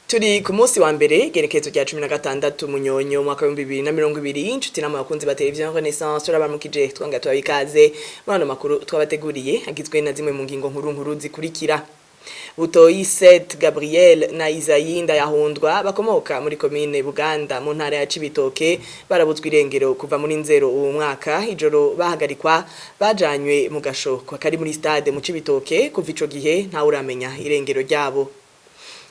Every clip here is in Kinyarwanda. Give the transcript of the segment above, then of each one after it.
Turi ku munsi wa mbere gerekezo rya 16 munyonyo mwaka wa 2020 inshuti namwe bakunzi ba televiziyo Renaissance turabamukije twanga twabikaze mwana makuru twabateguriye agizwe na zimwe mu ngingo nkuru zikurikira. Butoyi Seth Gabriel na Isayi Ndayahundwa bakomoka muri komine Buganda mu ntara ya Cibitoke barabuzwa irengero kuva muri nzero uwo mwaka ijoro bahagarikwa bajanywe mu gasho kwa kari muri stade mu Cibitoke kuva ico gihe nta uramenya irengero ryabo.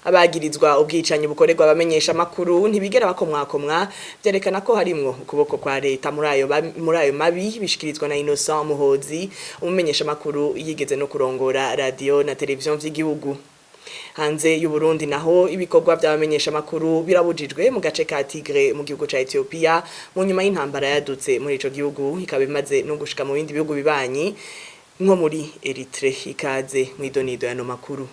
Abagirizwa ubwicanyi bukorerwa abamenyesha makuru ntibigera bakomwakomwa byerekana ko harimwo ukuboko kwa leta muri ayo mabi bishikirizwa na Innocent Muhozi umumenyesha makuru yigeze no kurongora radio na televiziyo vy'igihugu. Hanze y'u Burundi naho ibikorwa by'abamenyesha makuru birabujijwe mu gace ka Tigre mu gihugu ca Ethiopia mu nyuma y'intambara yadutse muri ico gihugu ikaba imaze no gushika mu bindi bihugu bibanyi nko muri Eritrea. Ikaze mu idonido y'ano makuru.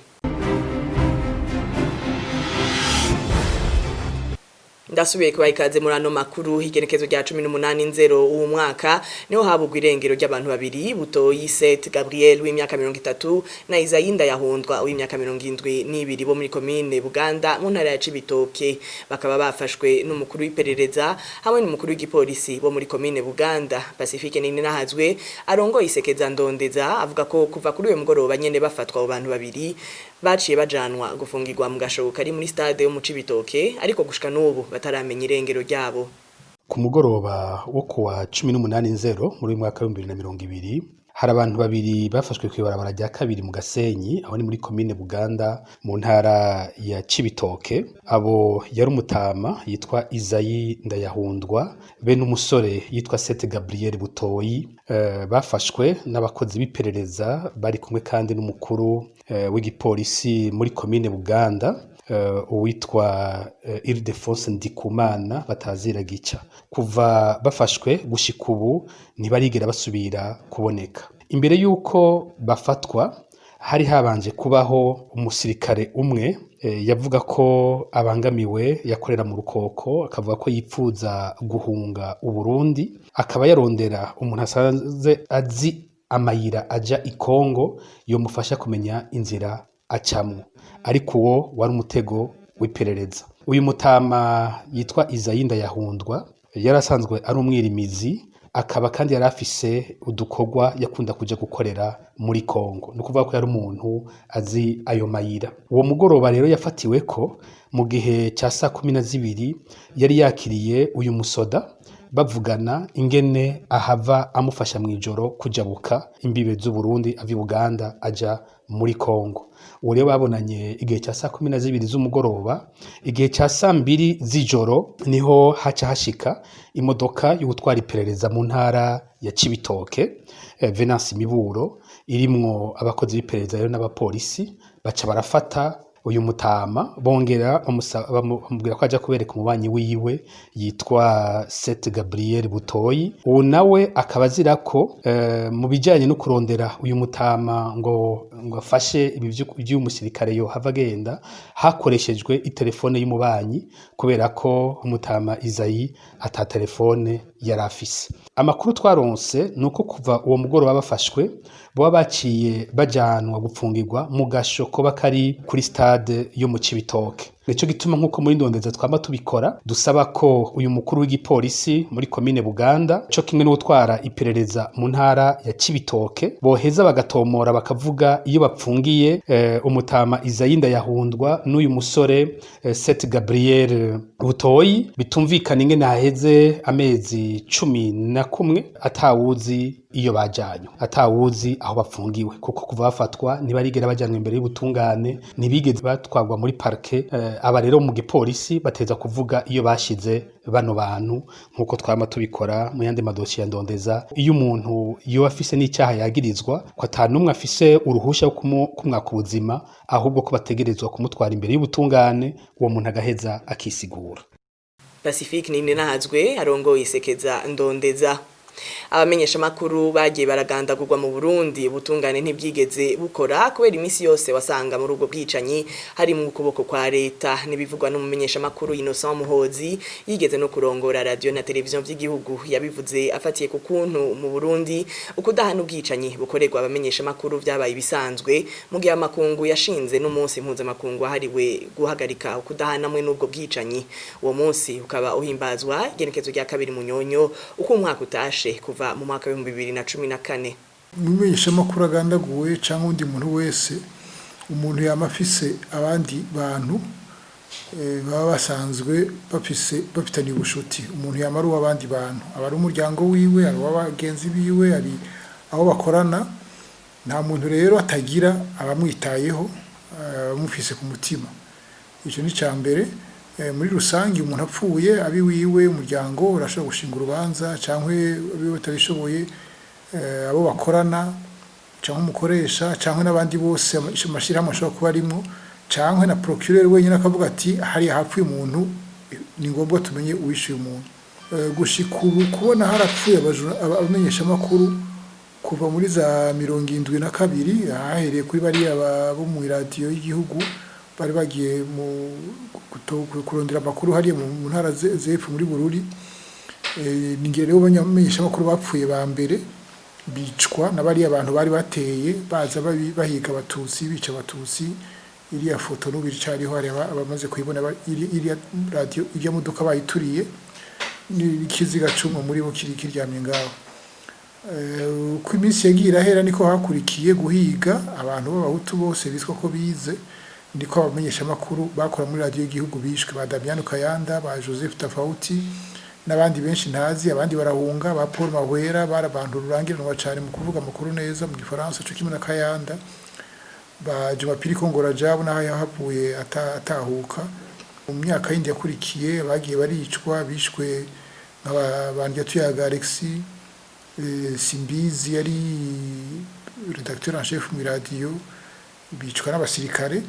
Ndasubiye kuba ikaze muri ano makuru igenekezo rya 18 uwo mwaka niho habugwa irengero ry'abantu babiri Butoyi Seth Gabriel w'imyaka 30 na Isayi Ndayahundwa w'imyaka 72 bo muri komine Buganda mu ntara ya Cibitoke bakaba bafashwe n'umukuru w'iperereza hamwe n'umukuru w'igipolisi bo muri komine Buganda. Pacifique Ninahazwe arongoye isekeza ndondeza avuga ko kuva kuri uyu mugoroba nyene bafatwa abo bantu babiri baciye bajanwa gufungirwa mu gashoboka ari muri stade yo mu Cibitoke ariko gushika n'ubu bataramenya irengero ryabo. Ku mugoroba wo kuwa 18 muri mwaka wa 2020 hari abantu babiri bafashwe kwibarabara rya kabiri mu Gasenyi aho ni muri komine Buganda mu ntara ya Cibitoke. Abo yari umutama yitwa Isayi Ndayahundwa be n'umusore yitwa Seth Gabriel Butoyi bafashwe n'abakozi b'iperereza bari kumwe kandi n'umukuru w'igipolisi muri komine Buganda uwitwa Ildefonse Ndikumana batazira gica. Kuva bafashwe gushika ubu ntibarigera basubira kuboneka. Imbere yuko bafatwa hari habanje kubaho umusirikare umwe yavuga ko abangamiwe yakorera mu Rukoko akavuga ko yipfuza guhunga Uburundi akaba yarondera umuntu asanze azi amayira aja i Kongo yomufasha kumenya inzira acamwe, ariko uwo wari umutego w'iperereza. Uyu mutama yitwa Isayi Ndayahundwa yarasanzwe ari umwirimizi akaba kandi yari afise udukorwa yakunda kuja gukorera muri Kongo, no kuvuga ko yari umuntu azi ayo mayira. Uwo mugoroba rero yafatiwe ko mu gihe cya 12 yari yakiriye uyu musoda bavugana ingene ahava amufasha mwijoro kujabuka imbibe z'u Burundi avi Buganda aja muri Kongo. Uwo rero babonanye igihe cya 12 z'umugoroba, igihe cya 2 z'ijoro niho haca hashika imodoka yo gutwara iperereza mu ntara ya Cibitoke Venance Miburo irimwo abakozi b'iperereza rero n'abapolisi baca barafata uyu mutama bongera bamubwira ko aja kubereka umubanyi wiwe yitwa Seth Gabriel Butoyi. Uwo nawe akaba azira ko mu bijanye no kurondera uyu mutama ngo afashe iby'uyu musirikare yo hava agenda hakoreshejwe itelefone y'umubanyi kubera ko umutama Isayi ata telefone yari afise. Amakuru twaronse nuko kuva uwo mugoroba bafashwe bo baciye bajanwa gupfungirwa mu gasho ko bakari kuri stade yo mu Cibitoke. Nico gituma nkuko muri ndondeza twamba tubikora dusaba ko uyu mukuru w'igipolisi muri komine Buganda cyo kimwe n'utwara iperereza mu ntara ya Cibitoke boheza bagatomora bakavuga iyo bapfungiye umutama Isayi Ndayahundwa n'uyu musore Seth Gabriel Butoyi bitumvikana ingene haheze amezi 11 atawuzi iyo bajanywe, atawuzi aho bapfungiwe kuko kuva bafatwa ntibarigera bajanwe imbere y'ubutungane, ntibigeze batwagwa muri parke. Aba rero mu gipolisi bateza kuvuga iyo bashize bano bantu nkuko twama tubikora mu yandi madosiye ya ndondeza. Iyo umuntu yo afise n'icyaha yagirizwa ko atanumwe afise uruhusha kumwaka ubuzima ahubwo ko bategerezwa kumutwara imbere y'ubutungane uwo muntu agaheza akisigura. Pacifique Ninahazwe arongoye isekeza ndondeza. abamenyesha makuru bagiye baragandagurwa mu Burundi ubutungane ntibwigeze bukora kubera imisi yose wasanga muri ubwo bwicanyi hari mu kuboko kwa leta nibivugwa n'umumenyesha makuru Innocent Muhozi yigeze no kurongora radio na televiziyo vy'igihugu yabivuze afatiye ku kuntu mu Burundi ukudahana ubwicanyi bukorerwa abamenyesha makuru vyabaye ibisanzwe mu gihe amakungu yashinze n'umunsi mpuzamakungu ahariwe guhagarika ukudahana mwe n'ubwo bwicanyi uwo munsi ukaba uhimbazwa igenekezo rya 2 Munyonyo uko umwaka utashe kuva mu mwaka wa 2014. Umumenyesha makuru agandaguwe cyangwa undi muntu wese umuntu yamafise abandi bantu baba basanzwe bafitanye ubushuti umuntu yamaru abandi bantu abari umuryango wiwe ari wabagenzi biwe ari aho bakorana nta muntu rero atagira abamwitayeho abamufise ku mutima icyo ni cyambere muri rusangi umuntu apfuye abi wiwe umuryango urashobora gushinga urubanza cyangwa abi batabishoboye abo bakorana cyangwa umukoresha cyangwa nabandi bose amashirahamwe ashobora kuba arimo cyangwa na procureur wenyine akavuga ati hari hapfuye umuntu ni ngombwa tumenye uwishuye umuntu gushika ubu kubona harapfuye abamenyesha makuru kuva muri za 72 ahereye kuri bari abo mu radio y'igihugu bari bagiye mu kurondera amakuru hariye mu ntara zepfo muri Bururi ningere rero abamenyesha makuru bapfuye ba mbere bicwa nabari abantu bari bateye baza bahiga abatutsi bica abatutsi iriya foto n'ubicariho hari abamaze kuyibona iriya radio iriya modoka bayituriye ni kiziga cuma muri bo kiryamye ngaho ku iminsi yagira hera niko hakurikiye guhiga abantu b'abahutu bose bitwa ko bize ndiko abamenyesha makuru bakora muri radio y'igihugu bishwe ba Damiano Kayanda ba Joseph Tafauti n'abandi benshi ntazi abandi barahunga ba Paul Mahwera barabantu rurangiranwa cyane mu kuvuga amakuru neza mu gifaransa cyo kimwe na Kayanda ba Jumapili Kongora Jabo naho yahavuye atahuka mu myaka yindi yakurikiye bagiye baricwa bishwe nk'abandi tuyaga Alexis Simbizi yari redacteur en chef mu radio bicwa n'abasirikare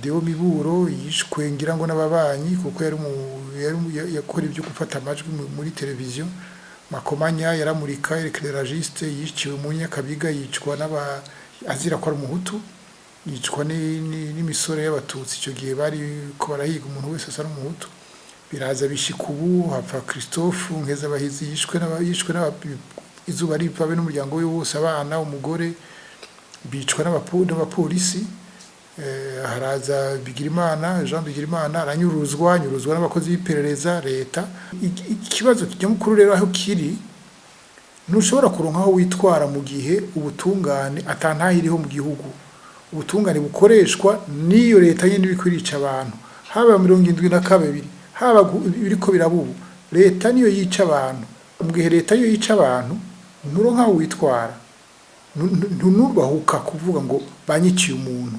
Deo Miburo yishwe ngira ngo n'ababanyi kuko yari yakora ibyo gufata amajwi muri televiziyo Makomanya yaramurika éclairagiste yiciwe mu Nyakabiga yicwa azira ko ari umuhutu yicwa n'imisore y'abatutsi icyo gihe bari ko barahiga umuntu wese asa n'umuhutu biraza bishikubu hapfa Christophe Nkeza bahizi yishwe izuba ripabe n'umuryango we wose abana umugore bicwa n'abapolisi haraza Bigirimana Jean Bigirimana aranyuruzwa n'abakozi b'iperereza leta ikibazo cy'umukuru rero aho kiri ntushobora kuronka aho witwara mu gihe ubutungane atantahiriho mu gihugu ubutungane bukoreshwa niyo leta nyine bikwirica abantu haba 72 haba biriko birabubu leta niyo yica abantu mu gihe leta niyo yica abantu nturonka aho witwara ntunubahuka kuvuga ngo banyiciye umuntu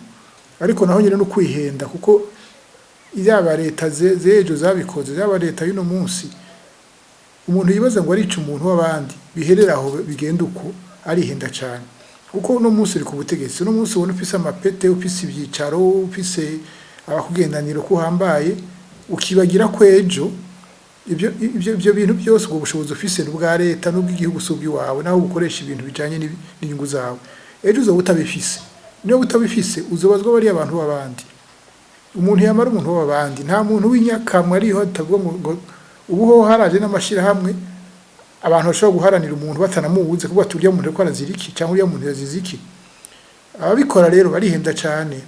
ariko naho nyine no kwihenda kuko izaba leta zejo zabikoze zaba leta y'uno munsi umuntu yibaza ngo arica umuntu w'abandi biherera aho bigenda uko arihenda cyane kuko uno munsi uri ku butegetsi uno munsi ubona ufise amapete ufise ibyicaro ufise abakugendaniro kuhambaye ukibagira ko ejo ibyo bintu byose ubwo bushobozi ufise n'ubwa leta n'ubw'igihugu subwi wawe naho ukoresha ibintu bijanye n'inyungu zawe ejo uzo utabifise niyo utabifise uzobazwa bari abantu babandi umuntu yamara umuntu w'abandi nta muntu w'inyakamwe ariho atavuga ngo ubuho haraje n'amashira hamwe abantu bashobora guharanira umuntu batanamubuze kuko turya umuntu ko araziriki cyangwa uriya muntu yaziziki ababikora rero barihenda cyane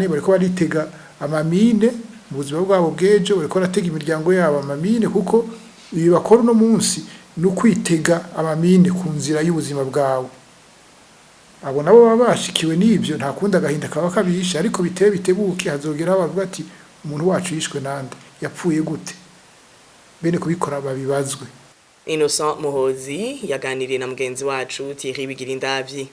bariko baritega amamine mu buzima bwabo bwejo bariko baratega imiryango yabo amamine kuko ibi bakora no munsi no kwitega amamine ku nzira y'ubuzima bwawe abo nabo babashikiwe n'ibyo nta kundi agahinda kaba kabisha ariko bitebuke hazogera bavuga ati umuntu wacu yishwe nande yapfuye gute bene kubikora babibazwe. Innocent Muhozi yaganiriye na mugenzi wacu Thierry Bigirindavyi.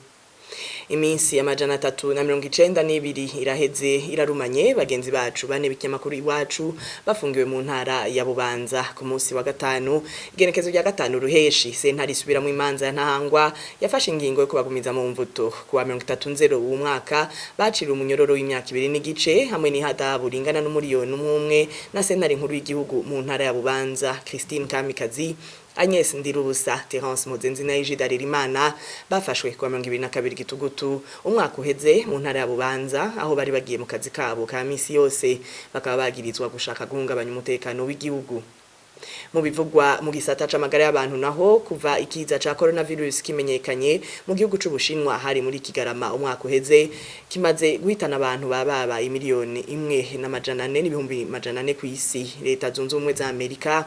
Iminsi ya 392 iraheze irarumanye bagenzi bacu bane b'ikinyamakuru iwacu bafungiwe mu ntara ya Bubanza ku munsi wa gatanu igenekezo rya gatanu ruheshi sentare isubira mu imanza ya Ntahangwa yafashe ingingo yo kubagumiza mu mvuto kuwa 30 umwaka bacira umunyororo w'imyaka 2 n'igice hamwe n'ihadabu ringana n'umuriyoni umwe na sentare nkuru y'igihugu mu ntara ya Bubanza Christine Kamikazi Agnes Ndirubusa, Terence Muzenzi na Ejida Ririmana bafashwe kwa 2022 gitugutu umwaka uheze mu ntara ya Bubanza aho bari bagiye mu kazi kabo ka misi yose bakaba bagirizwa gushaka guhungabanya umutekano w'igihugu. Mu bivugwa mu gisata c'amagara y'abantu naho kuva ikiza ca coronavirus kimenyekanye mu gihugu c'Ubushinwa hari muri Kigarama umwaka uheze kimaze guhitana abantu baba imiliyoni 1.4 n'ibihumbi 400 ku isi. Leta zunze ubumwe za Amerika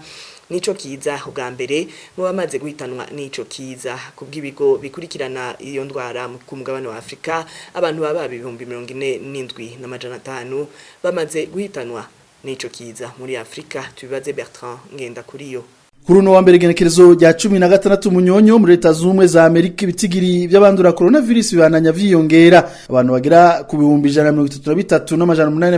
nico kiza ubwa mbere mu bamaze guhitanwa nico kiza kubw'ibigo bikurikirana iyo ndwara ku mugabane wa Afrika abantu baba ibihumbi 47,500 bamaze guhitanwa nico kiza muri Afrika. Tubibaze Bertrand Ngendakuriyo. Kuruno wa mbere genekerezo rya 16 munyonyo muri Leta z'Ubumwe za Amerika ibitigiri by'abandura coronavirus bibananya vyiyongera abantu bagera ku bihumbi 133 n'amajana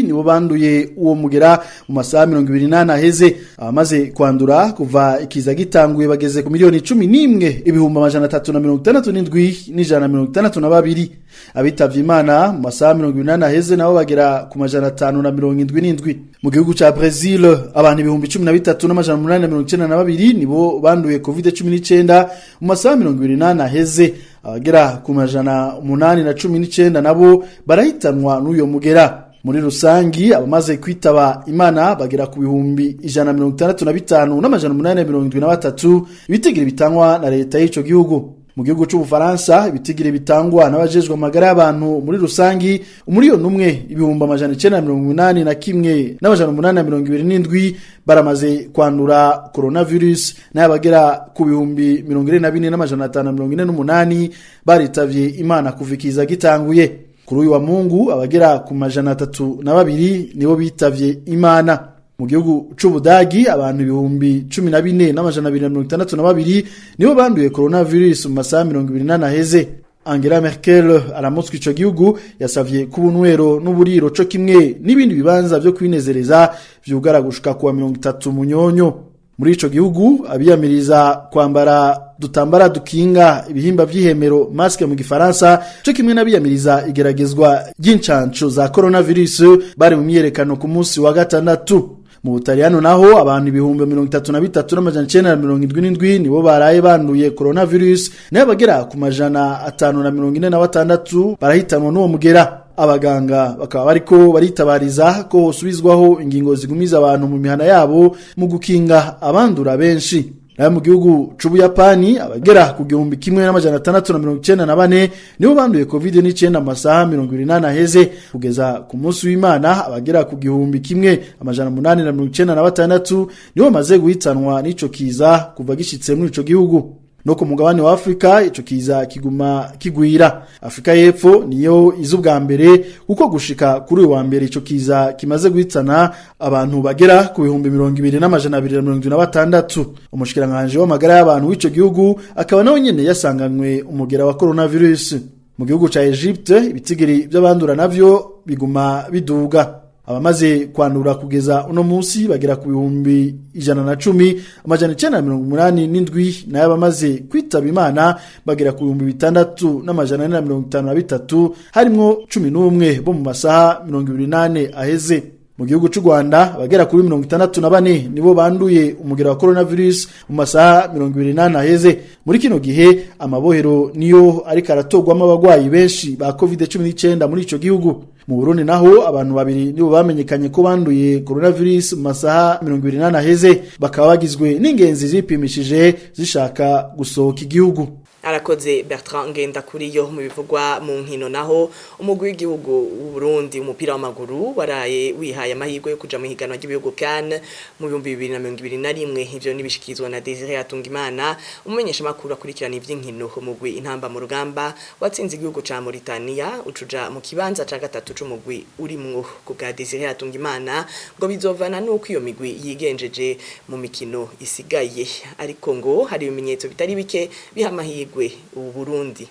nibo banduye uwo mugera mu masaha 28 aheze. Abamaze kwandura kuva ikiza gitanguye bageze ku miliyoni 11 ibihumbi 367 n'ijana 62. Abitavye Imana mu masaha 28 aheze nabo bagera ku majana 577. Mu gihugu ca Brazil abantu ibihumbi 13 n'amajana nibo banduye COVID-19 mu masaha 28 aheze. Abagera ku majana 819 nabo barahitanwa n'uyo mugera. Muri rusangi abamaze kwitaba Imana bagera ku bihumbi 165 n'amajana 873 ibitigiri bitangwa na leta y'ico gihugu. Mu gihugu c'Ubufaransa ibitigiri bitangwa n'abajejwe amagara y'abantu muri rusangi umuriyoni umwe ibihumbi 981 n'amajana 827 baramaze kwandura coronavirus n'abagera ku bihumbi 24 n'amajana 548 baritavye Imana kuvikiza gitanguye. Kuri uyu wa Mungu abagera ku majana 302 nibo bitavye Imana. Mu gihugu c'Ubudagi abantu ibihumbi 14 n'amajana 262 nibo banduye coronavirus mu masaha 28 aheze. Angela Merkel aramutswe ico gihugu yasavye kubunwero n'uburiro co kimwe n'ibindi bibanza byo kwinezereza vyugara gushika kuwa 30 munyonyo. Muri ico gihugu abiyamiriza kwambara dutambara dukinga ibihimba vy'ihemero maske mu gifaransa co kimwe n'abiyamiriza igeragezwa ry'incanco za coronavirus bari mu myerekano ku munsi wa gatandatu. Mu Butaliyano naho abantu ibihumbi 33 n'amajana 977 nibo baraye banduye coronavirus n'abagera ku majana 546 barahitanwa n'uwo mugera. Abaganga bakaba bariko baritabariza ko hosubizwaho ingingo zigumiza abantu mu mihana yabo mu gukinga abandura benshi. Mu gihugu c'Ubuyapani abagera ku gihumbi 1,694 nibo banduye COVID-19 amasaha 28 aheze. Kugeza ku munsi w'Imana abagera ku gihumbi 1,896 nibo bamaze guhitanwa n'ico kiza kuva gishitse muri ico gihugu. No ku mugabane wa Afrika ico kiza kiguma kigwira. Afrika y'Epfo niyo izubwa mbere kuko gushika kuri wa mbere ico kiza kimaze guhitana abantu bagera ku bihumbi 2,276. Umushikiranganje w'amagara y'abantu w'ico gihugu akaba nawe nyene yasanganywe umugera wa coronavirus. Mu gihugu ca Egypte ibitigiri by'abandura navyo biguma biduga. Abamaze kwandura kugeza uno munsi bagera ku bihumbi 110 amajana 987 nayo abamaze kwitaba Imana bagera ku bihumbi 6 n'amajana 453 harimwo 11 bo mu masaha 28 aheze. Mu gihugu c'u Rwanda bagera kuri 64 nibo banduye umugera wa coronavirus mu masaha 28 aheze. Muri kino gihe amabohero niyo ariko aratogwamo abagwayi benshi ba COVID-19 muri ico gihugu. Mu Burundi naho abantu babiri nibo bamenyekanye ko banduye coronavirus mu masaha 28 aheze bakaba bagizwe n'ingenzi zipimishije zishaka gusohoka igihugu. Arakoze Bertrand Ngendakuriyo. Mu bivugwa mu nkino naho umugwi w'igihugu w'u Burundi umupira w'amaguru waraye wihaye amahirwe yo kuja mu higanwa ry'ibihugu CAN mu 2021. Ivyo nibishikizwa na Desire Atungimana umumenyesha makuru akurikirana ivy'inkino. Umugwi intamba mu rugamba watsinze igihugu ca Mauritania ucuja mu kibanza ca gatatu c'umugwi urimwo. Ku bwa Desire Atungimana ngo bizovana nuko iyo migwi yigenjeje mu mikino isigaye, ariko ngo hari ibimenyetso bitari bike bihamahirwe ubu Burundi.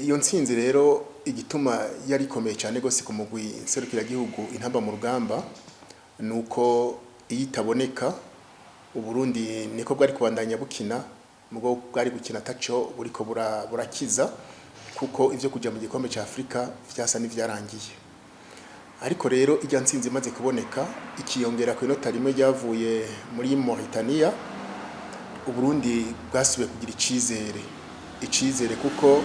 Iyo ntsinzi rero igituma yari komeye cyane gose ku mugwi serukira gihugu intamba mu rugamba nuko iyitaboneka uburundi niko bwari kubandanya bukina mugo bwari gukina taco buriko burakiza kuko ivyo kujya mu gikombe ca Afrika vyasa n'ivyarangiye. ariko rero ijya ntsinzi imaze kuboneka ikiyongera ku inota rimwe ryavuye muri Mauritania, Uburundi bwasubiye kugira icizere kuko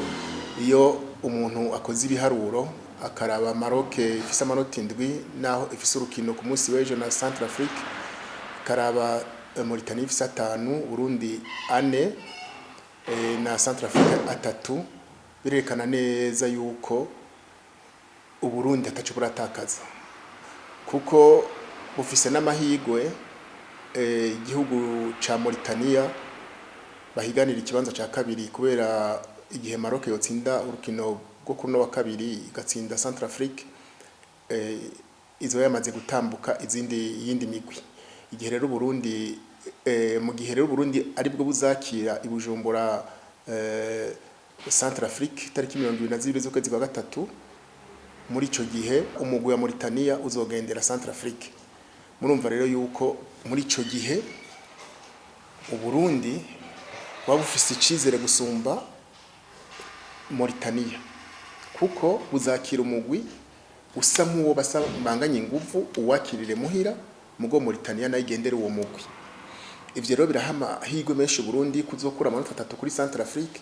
iyo umuntu akoze ibiharuro akaraba Maroc ifise amanota 7 naho ifise urukino ku munsi w'ejo na Centrafrique, karaba Mauritania ifise 5, Burundi 4 na Centrafrique 3, birerekana neza yuko Uburundi atacu buratakaza kuko bufise n'amahigwe igihugu ca Mauritania bahiganira ikibanza ca kabiri kubera igihe Maroc yotsinda urukino rwo kuno wa kabiri igatsinda Centrafrique izo yamaze gutambuka yindi migwi. Igihe rero Burundi mu gihe rero Burundi ari bwo buzakira ibujumbura Centrafrique tariki 22 z'ukwezi kwa gatatu, muri ico gihe umugwi wa Mauritania uzogendera Centrafrique. Murumva rero yuko muri ico gihe Uburundi wabufise icizere gusumba Mauritania kuko buzakira umugwi usa nk'uwo basambanganye inguvu uwakirire muhira mugo Mauritania nayo igendera uwo mugwi. Ivyo rero birahama higwe menshi Burundi kuzokura amanota 3 kuri Centrafrique,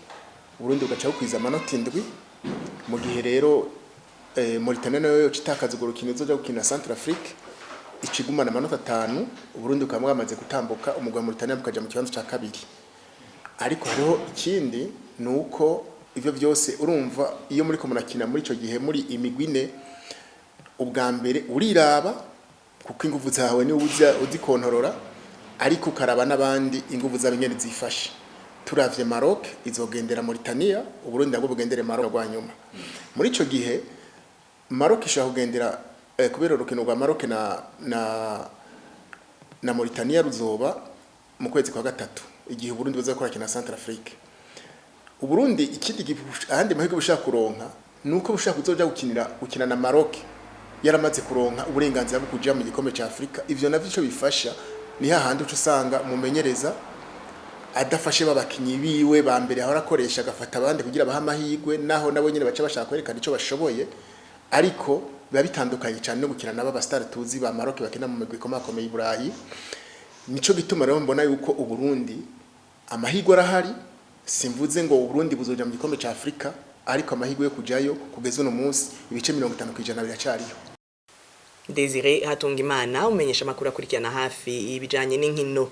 Burundi ugaca kwiza amanota 7, mu gihe rero Mauritania nayo citakaza urukino zoja gukina Centrafrique ikigumana amanota 5, Burundi ukamwe amaze gutambuka umugwa Mauritania bukaja mu kibanza ca kabiri. Ariko hariho ikindi nuko ivyo byose urumva iyo muri ko munakina muri ico gihe muri imigwine ubwa mbere uriraba kuko inguvu zawe ni uzikontorora, ariko karaba nabandi inguvu za nyene zifashe. Turavye Maroc izogendera Mauritania, Uburundi nabwo bugendere Maroc rwa nyuma. Muri ico gihe Maroc ishaka kugendera kubera urukino rwa Maroc na Mauritania ruzoba mu kwezi kwa gatatu igihe Burundi buzakora kina Centrafrique. Uburundi ikindi ahandi mahirwe bushaka kuronka nuko bushaka kuzoja gukina na Maroc yaramaze kuronka uburenganzira bwo kuja mu gikombe ca Afrika. Ivyo navyo ico bifasha ni hahandi uco usanga mumenyereza adafashe babakinyi biwe ba mbere aho rakoresha gafata abandi kugira baha amahirwe, naho nabo nyene baca bashaka kwerekana ico bashoboye, ariko biba bitandukanye cyane no gukina n'aba star tuzi ba Maroc bakina mu migwi komakomeye i Burayi. Nico gituma rero mbona yuko Uburundi amahirwe arahari, simvuze ngo Uburundi buzoja mu gikombe ca Afrika, ariko amahirwe yo kujayo kugeza uno munsi ibice 50% biracariyo. Desire Hatungimana umenyesha makuru akurikirana hafi ibijanye n'inkino.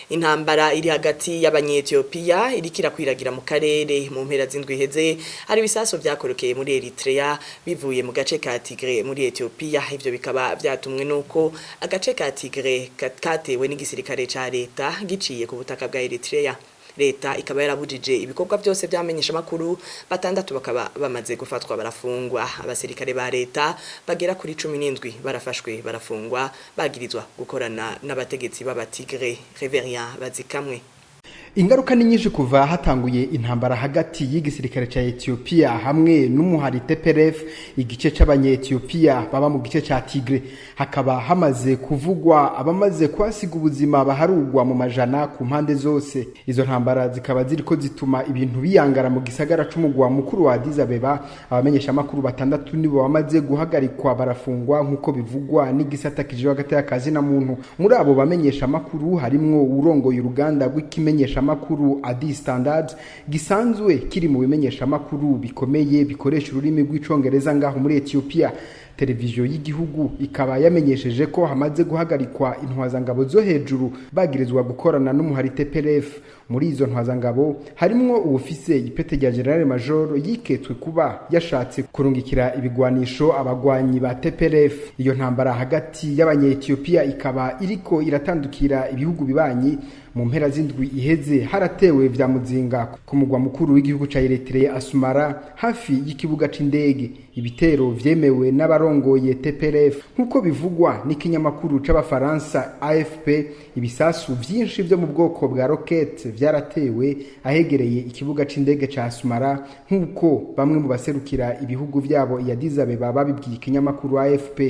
Intambara iri hagati y'Abanyethiopia irikira kwiragira mu karere mu mpera z'indwi heze, hari bisaso byakorokeye muri Eritrea bivuye mu gace ka Tigre muri Ethiopia. Ivyo bikaba byatumwe nuko agace ka Tigre katewe n'igisirikare ca leta giciye ku butaka bwa Eritrea. Leta ikaba yarabujije ibikorwa byose byamenyesha makuru, 6 bakaba bamaze gufatwa barafungwa. Abasirikare ba leta bagera kuri 17 barafashwe barafungwa bagirizwa gukorana n'abategetsi b'Abatigre. Reverien Bazikamwe. Ingaruka ni nyinshi kuva hatanguye intambara hagati y'igisirikare ca Ethiopia hamwe n'umuhari TPLF, igice c'Abanyethiopia baba mu gice ca Tigre. Hakaba hamaze kuvugwa abamaze kwasiga ubuzima baharugwa mu majana ku mpande zose. Izo ntambara zikaba ziriko zituma ibintu biyangara mu gisagara c'umugwa mukuru wa Addis Abeba. Abamenyesha makuru 6 nibo bamaze guhagarikwa barafungwa nkuko bivugwa n'igisata kije hagati y'akazi na muntu. Muri abo bamenyesha makuru harimwo urongoye uruganda rw'ikimenyesha makuru Addis Standard gisanzwe kiri mu bimenyesha makuru bikomeye bikoresha ururimi rw'icongereza ngaho muri Ethiopia. Televiziyo y'igihugu ikaba yamenyesheje ko hamaze guhagarikwa intwazangabo zo hejuru bagirizwa gukorana n'umuhari TPLF. Muri izo ntwazangabo harimwo ubufise ipete rya General Major yiketswe kuba yashatse kurungikira ibigwanisho abagwanyi ba TPLF. Iyo ntambara hagati y'Abanyethiopia ikaba iriko iratandukira ibihugu bibanyi. Mu mpera z'indwi iheze haratewe vya muzinga ku mugwa mukuru w'igihugu ca Eritrea Asmara hafi y'ikibuga c'indege. Ibitero vyemewe n'abarongoye TPLF nkuko bivugwa n'ikinyamakuru c'Abafaransa AFP. Ibisasu vyinshi vyo mu bwoko bwa rocket vyaratewe ahegereye ikibuga c'indege ca Asmara nkuko bamwe mu baserukira ibihugu vyabo ya Addis Abeba babibwiye ikinyamakuru AFP.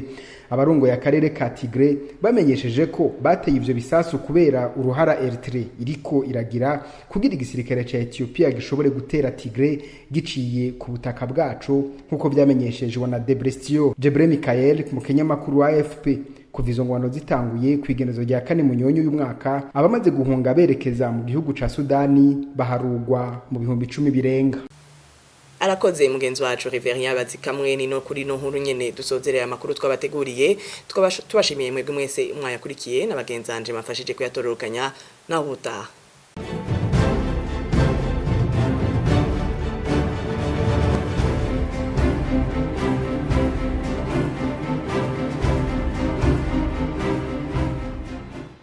abarongoye akarere ka Tigre bamenyesheje ko bateye ivyo bisasu kubera uruhara Eritrea iriko iragira kugira igisirikare ca Ethiopia gishobore gutera Tigre giciye ku butaka bwacu nkuko vyamenyeshejwe na Debrestio Jebre Michael mu kinyamakuru wa AFP. Kuva izo ngwano zitanguye kwigenezo rya 4 Munyonyo uyu mwaka abamaze guhunga berekeza mu gihugu ca Sudani baharugwa mu bihumbi 10 birenga. Arakoze mugenzi wacu Riverien bazikamwe ni no kuri no nkuru nyene dusozerera amakuru twabateguriye tubashimiye mwebwe mwese mwayakurikiye n'abagenzanje mafashije kuyatororokanya naho butaha.